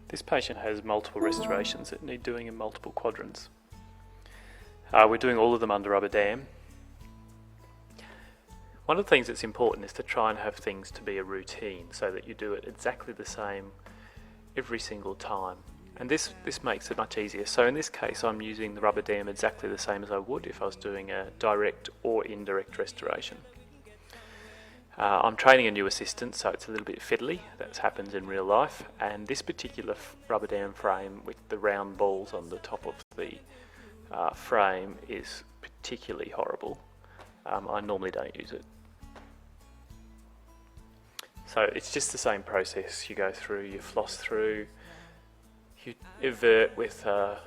This patient has multiple restorations that need doing in multiple quadrants. We're doing all of them under rubberdam. One of the things that's important is to try and have things to be a routine so that you do it exactly the same every single time. And this makes it much easier. So in this case, I'm using the rubberdam exactly the same as I would if I was doing a direct or indirect restoration. I'm training a new assistant, so it's a little bit fiddly. That happens in real life. And this particular rubberdam frame with the round balls on the top of the frame is particularly horrible. I normally don't use it. So it's just the same process. You go through, you floss through, you invert with an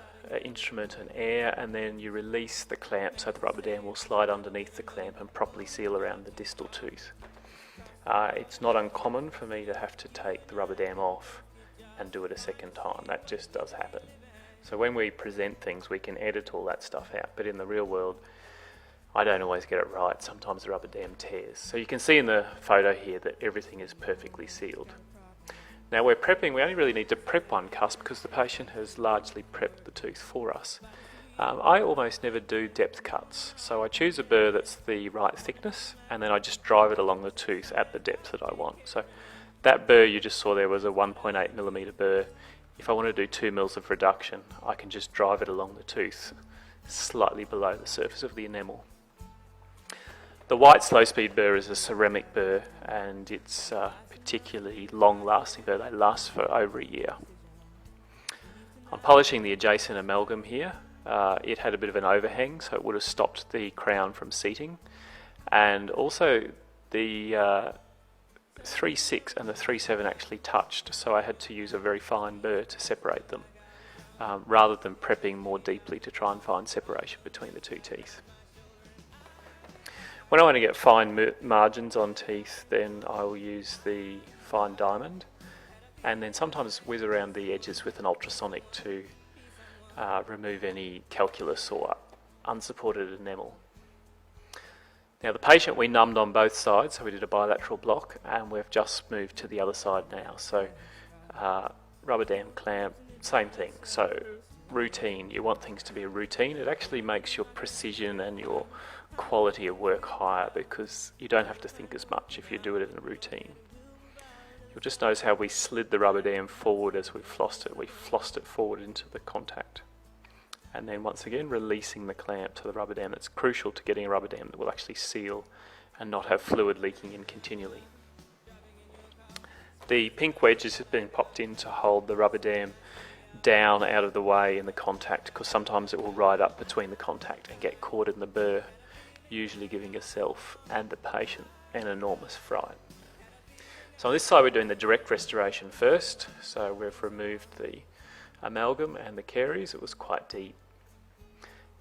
instrument and air, and then you release the clamp so the rubberdam will slide underneath the clamp and properly seal around the distal tooth. It's not uncommon for me to have to take the rubberdam off and do it a second time. That just does happen. So when we present things, we can edit all that stuff out, but in the real world, I don't always get it right. Sometimes the rubberdam tears. So you can see in the photo here that everything is perfectly sealed. Now we're prepping, we only really need to prep one cusp because the patient has largely prepped the tooth for us. I almost never do depth cuts, so I choose a burr that's the right thickness and then I just drive it along the tooth at the depth that I want. So that burr you just saw there was a 1.8mm burr. If I want to do 2 mils of reduction, I can just drive it along the tooth slightly below the surface of the enamel. The white slow speed burr is a ceramic burr and it's particularly long lasting burr. They last for over a year. I'm polishing the adjacent amalgam here. It had a bit of an overhang, so it would have stopped the crown from seating, and also the 3.6 and the 3.7 actually touched, so I had to use a very fine burr to separate them rather than prepping more deeply to try and find separation between the two teeth. When I want to get fine margins on teeth, then I will use the fine diamond and then sometimes whiz around the edges with an ultrasonic to remove any calculus or unsupported enamel. Now the patient we numbed on both sides, so we did a bilateral block, and we've just moved to the other side now. So rubberdam clamp, same thing. So routine, you want things to be a routine. It actually makes your precision and your quality of work higher because you don't have to think as much if you do it in a routine. You'll just notice how we slid the rubberdam forward as we flossed it. We flossed it forward into the contact. And then once again releasing the clamp to the rubberdam. It's crucial to getting a rubberdam that will actually seal and not have fluid leaking in continually. The pink wedges have been popped in to hold the rubberdam down out of the way in the contact because sometimes it will ride up between the contact and get caught in the burr, usually giving yourself and the patient an enormous fright. So on this side we're doing the direct restoration first, so we've removed the amalgam and the caries. It was quite deep.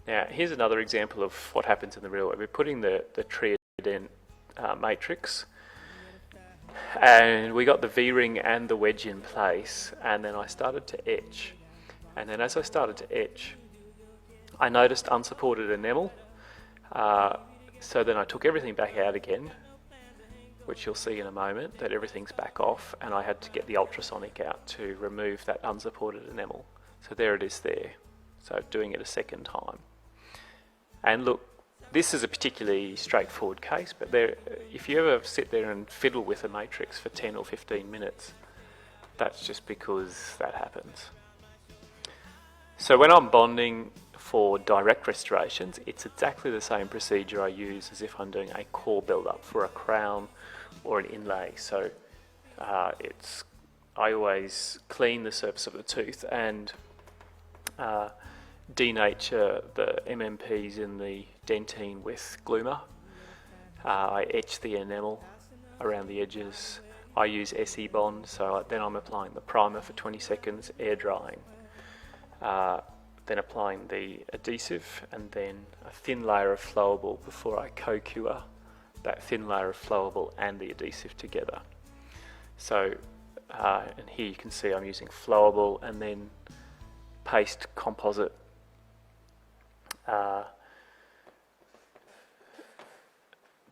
Now here's another example of what happens in the real world. We're putting the Triadent matrix and we got the V-ring and the wedge in place, and then I started to etch, and then as I started to etch I noticed unsupported enamel, so then I took everything back out again, which you'll see in a moment that everything's back off, and I had to get the ultrasonic out to remove that unsupported enamel. So there it is there. So doing it a second time. And look, this is a particularly straightforward case, but if you ever sit there and fiddle with a matrix for 10 or 15 minutes, that's just because that happens. So when I'm bonding for direct restorations, it's exactly the same procedure I use as if I'm doing a core build-up for a crown or an inlay. So I always clean the surface of the tooth and denature the MMPs in the dentine with gloomer. I etch the enamel around the edges. I use SE bond, so then I'm applying the primer for 20 seconds, air drying. Then applying the adhesive and then a thin layer of flowable before I co-cure that thin layer of flowable and the adhesive together. So, and here you can see I'm using flowable and then paste composite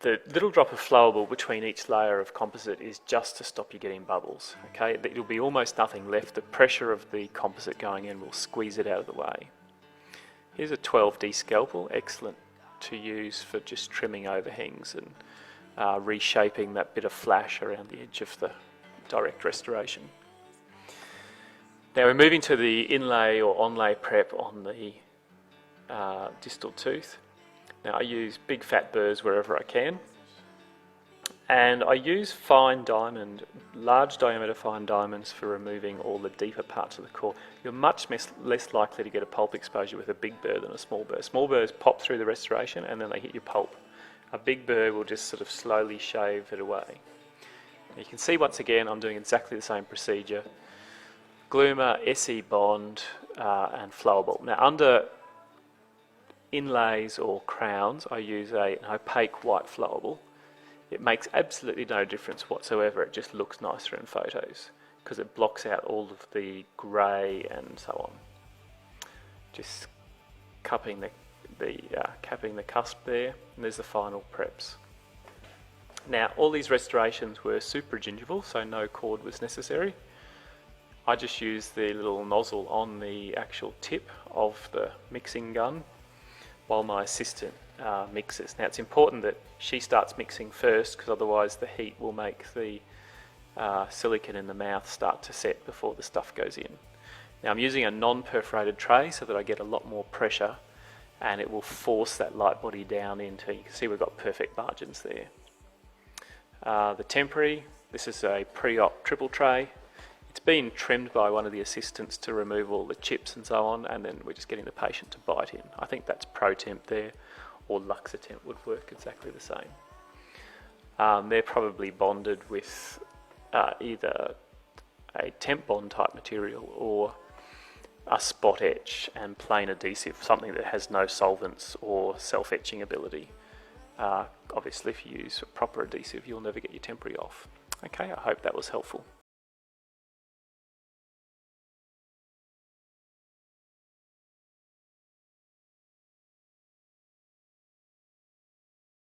The little drop of flowable between each layer of composite is just to stop you getting bubbles. Okay, it'll be almost nothing left. The pressure of the composite going in will squeeze it out of the way. Here's a 12D scalpel, excellent to use for just trimming overhangs and reshaping that bit of flash around the edge of the direct restoration. Now we're moving to the inlay or onlay prep on the distal tooth. Now I use big fat burrs wherever I can, and I use fine diamond, large diameter fine diamonds for removing all the deeper parts of the core. You're much less likely to get a pulp exposure with a big burr than a small burr. Small burrs pop through the restoration and then they hit your pulp. A big burr will just sort of slowly shave it away. You can see once again I'm doing exactly the same procedure. Gloomer, SE bond and flowable. Now under inlays or crowns I use an opaque white flowable. It makes absolutely no difference whatsoever, it just looks nicer in photos because it blocks out all of the grey and so on. Just capping the cusp there, and there's the final preps. Now all these restorations were supragingival, so no cord was necessary. I just used the little nozzle on the actual tip of the mixing gun while my assistant mixes. Now it's important that she starts mixing first because otherwise the heat will make the silicone in the mouth start to set before the stuff goes in. Now I'm using a non-perforated tray so that I get a lot more pressure and it will force that light body down into, you can see we've got perfect margins there. The temporary, this is a pre-op triple tray. It's been trimmed by one of the assistants to remove all the chips and so on, and then we're just getting the patient to bite in. I think that's Pro-Temp there, or Luxatemp would work exactly the same. They're probably bonded with either a temp bond type material or a spot etch and plain adhesive, something that has no solvents or self-etching ability. Obviously if you use proper adhesive you'll never get your temporary off. Okay, I hope that was helpful.